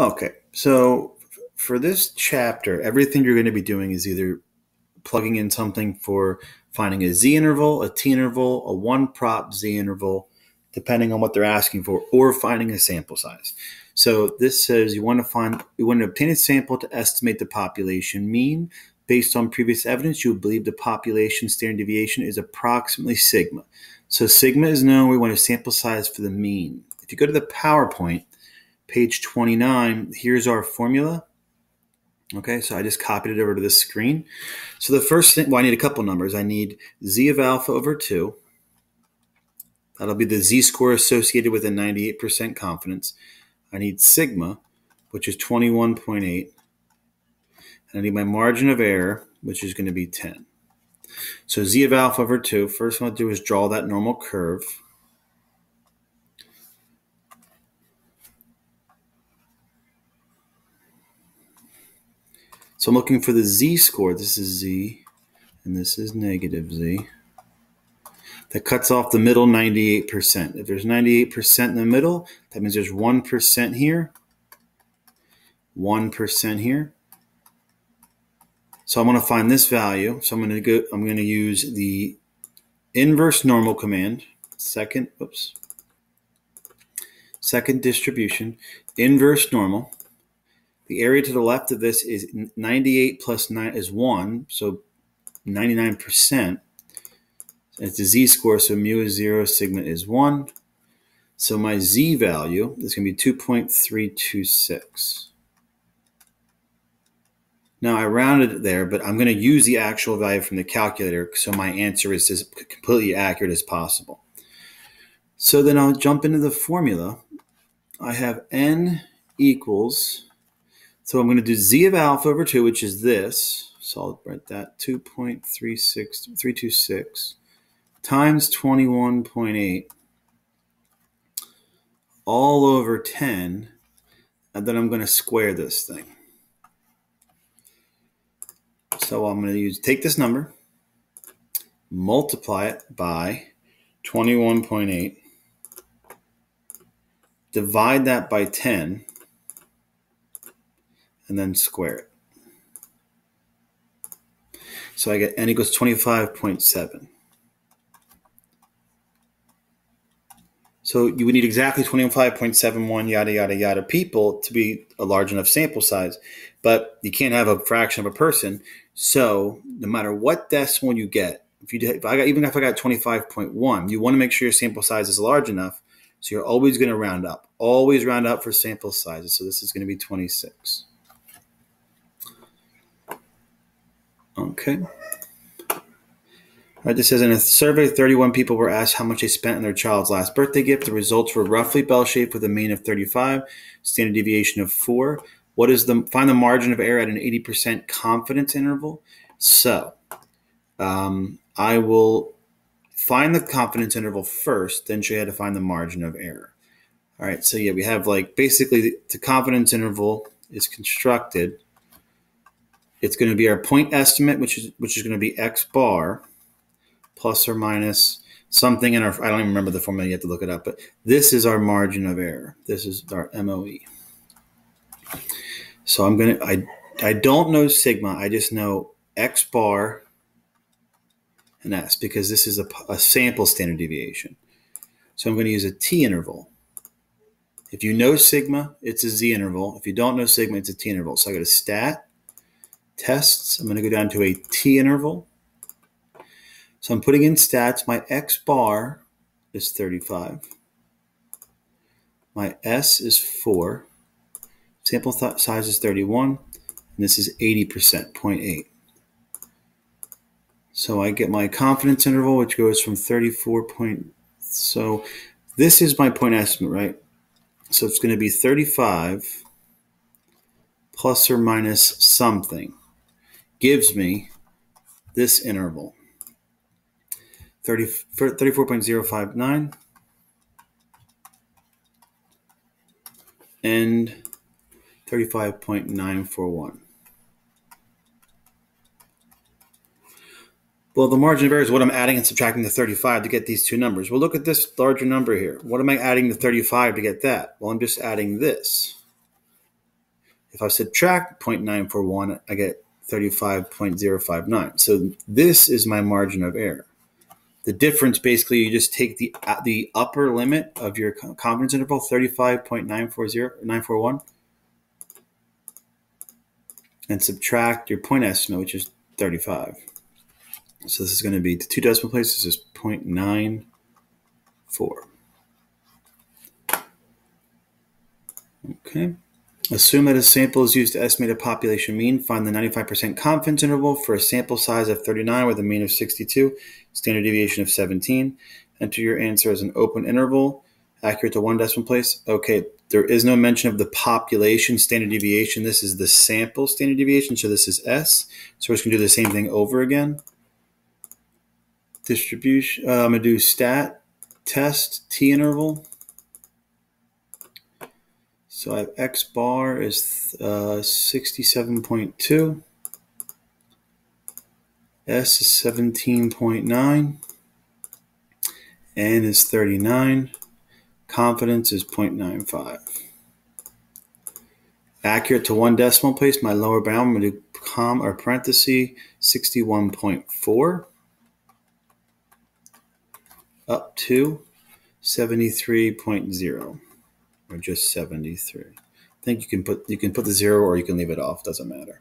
Okay, so for this chapter, everything you're going to be doing is either plugging in something for finding a z interval, a t interval, a one prop z interval, depending on what they're asking for, or finding a sample size. So this says you want to obtain a sample to estimate the population mean. Based on previous evidence, you believe the population standard deviation is approximately sigma. So sigma is known. We want a sample size for the mean. If you go to the PowerPoint, page 29, here's our formula. Okay, so I just copied it over to this screen. So the first thing, well, I need a couple numbers. I need z of alpha over 2. That'll be the z-score associated with a 98% confidence. I need sigma, which is 21.8. And I need my margin of error, which is going to be 10. So z of alpha over 2, first one I'll do is draw that normal curve. So I'm looking for the z-score. This is z, and this is negative z. That cuts off the middle 98%. If there's 98% in the middle, that means there's 1% here, 1% here. So I want to find this value. So I'm going to use the inverse normal command, second distribution, inverse normal. The area to the left of this is 98 plus 9 is 1, so 99%. It's the z-score, so mu is 0, sigma is 1. So my z value is going to be 2.326. Now I rounded it there, but I'm going to use the actual value from the calculator so my answer is as completely accurate as possible. So then I'll jump into the formula. I have n equals, so I'm going to do z of alpha over 2, which is this. So I'll write that 2.326 times 21.8 all over 10, and then I'm going to square this thing. So I'm going to take this number, multiply it by 21.8, divide that by 10, and then square it. So I get n equals 25.7. So you would need exactly 25.71 yada, yada, yada people to be a large enough sample size, but you can't have a fraction of a person. So no matter what decimal you get, even if I got 25.1, you want to make sure your sample size is large enough. So you're always going to round up. Always round up for sample sizes. So this is going to be 26. Okay. All right, this says in a survey, 31 people were asked how much they spent on their child's last birthday gift. The results were roughly bell-shaped with a mean of 35, standard deviation of 4. Find the margin of error at an 80% confidence interval? So I will find the confidence interval first, then show you how to find the margin of error. All right, so yeah, we have basically the confidence interval is constructed. It's going to be our point estimate, which is going to be x bar plus or minus something in our, I don't even remember the formula, you have to look it up, but this is our margin of error. This is our MOE. So I don't know sigma, I just know x bar and s because this is a sample standard deviation. So I'm going to use a t interval. If you know sigma, it's a z interval. If you don't know sigma, it's a t interval. So I go to stat, tests, I'm going to go down to a t interval. So I'm putting in stats. My x bar is 35. My s is 4. Sample size is 31. And this is 80%, 0.8. So I get my confidence interval, which goes from 34 point. So this is my point estimate, right? So it's going to be 35 plus or minus something gives me this interval. 34.059 and 35.941. Well, the margin of error is what I'm adding and subtracting the 35 to get these two numbers. Well, look at this larger number here. What am I adding to 35 to get that? Well, I'm just adding this. If I subtract 0.941, I get 35.059. So this is my margin of error. The difference, basically, you just take the upper limit of your confidence interval, 35.941, and subtract your point estimate, which is 35. So this is going to be the 2 decimal places is 0.94. Okay. Assume that a sample is used to estimate a population mean. Find the 95% confidence interval for a sample size of 39 with a mean of 62, standard deviation of 17. Enter your answer as an open interval, accurate to 1 decimal place. Okay, there is no mention of the population standard deviation. This is the sample standard deviation, so this is S. So we're just going to do the same thing over again. Distribution, I'm going to do stat, test, T interval. So I have X bar is 67.2. S is 17.9. N is 39. Confidence is 0.95. Accurate to 1 decimal place. My lower bound, I'm going to do comma or parenthesis 61.4 up to 73.0. Or just 73. I think you can put the 0 or you can leave it off. Doesn't matter.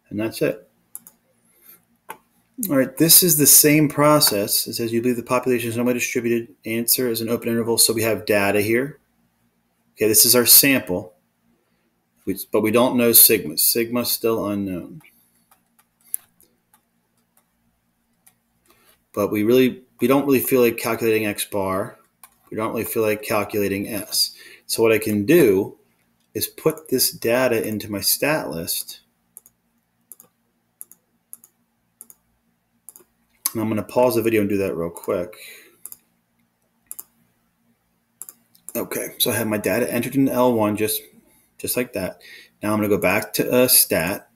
And that's it. All right. This is the same process. It says you believe the population is normally distributed. Answer is an open interval. So we have data here. Okay. This is our sample, but we don't know sigma. Sigma is still unknown. But we don't really feel like calculating X bar. We don't really feel like calculating S. So what I can do is put this data into my stat list. And I'm going to pause the video and do that real quick. Okay, so I have my data entered in L1 just like that. Now I'm going to go back to stat,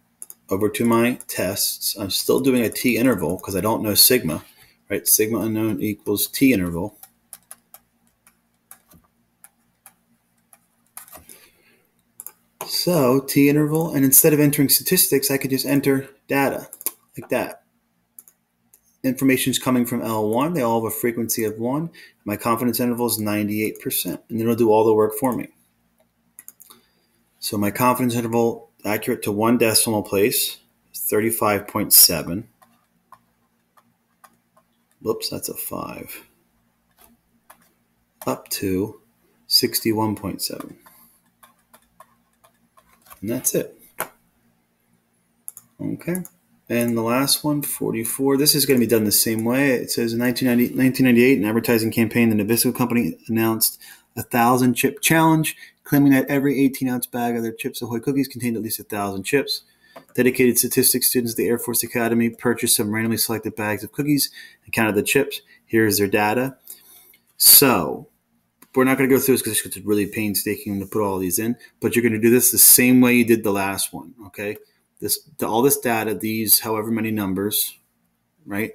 over to my tests. I'm still doing a T interval because I don't know sigma, right? Sigma unknown equals T interval. So T interval, and instead of entering statistics, I could just enter data like that. Information is coming from L1. They all have a frequency of 1. My confidence interval is 98%, and then it'll do all the work for me. So my confidence interval, accurate to 1 decimal place, is 35.7. Whoops, that's a 5. Up to 61.7. And that's it. Okay. And the last one, 44. This is going to be done the same way. It says in 1998, an advertising campaign, the Nabisco company announced a 1,000-chip challenge, claiming that every 18-ounce bag of their Chips Ahoy cookies contained at least 1,000 chips. Dedicated statistics students at the Air Force Academy purchased some randomly selected bags of cookies and counted the chips. Here's their data. So we're not going to go through this because it's really painstaking to put all these in, but you're going to do this the same way you did the last one, okay? All this data, these however many numbers, right,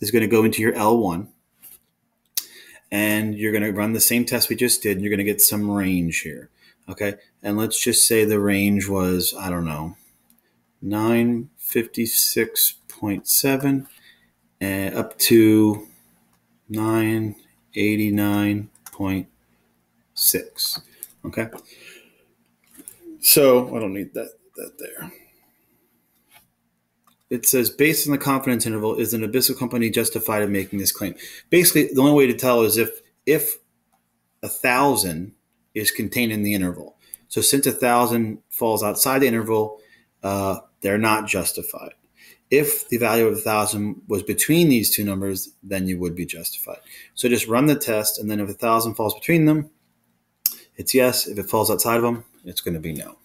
is going to go into your L1. And you're going to run the same test we just did, and you're going to get some range here, okay? And let's just say the range was, I don't know, 956.7 and up to 989.6, okay? So I don't need that there. It says, based on the confidence interval, is the Nabisco company justified in making this claim? Basically, the only way to tell is if 1,000 is contained in the interval. So since 1,000 falls outside the interval, they're not justified. If the value of 1,000 was between these two numbers, then you would be justified. So just run the test, and then if 1,000 falls between them, it's yes. If it falls outside of them, it's going to be no.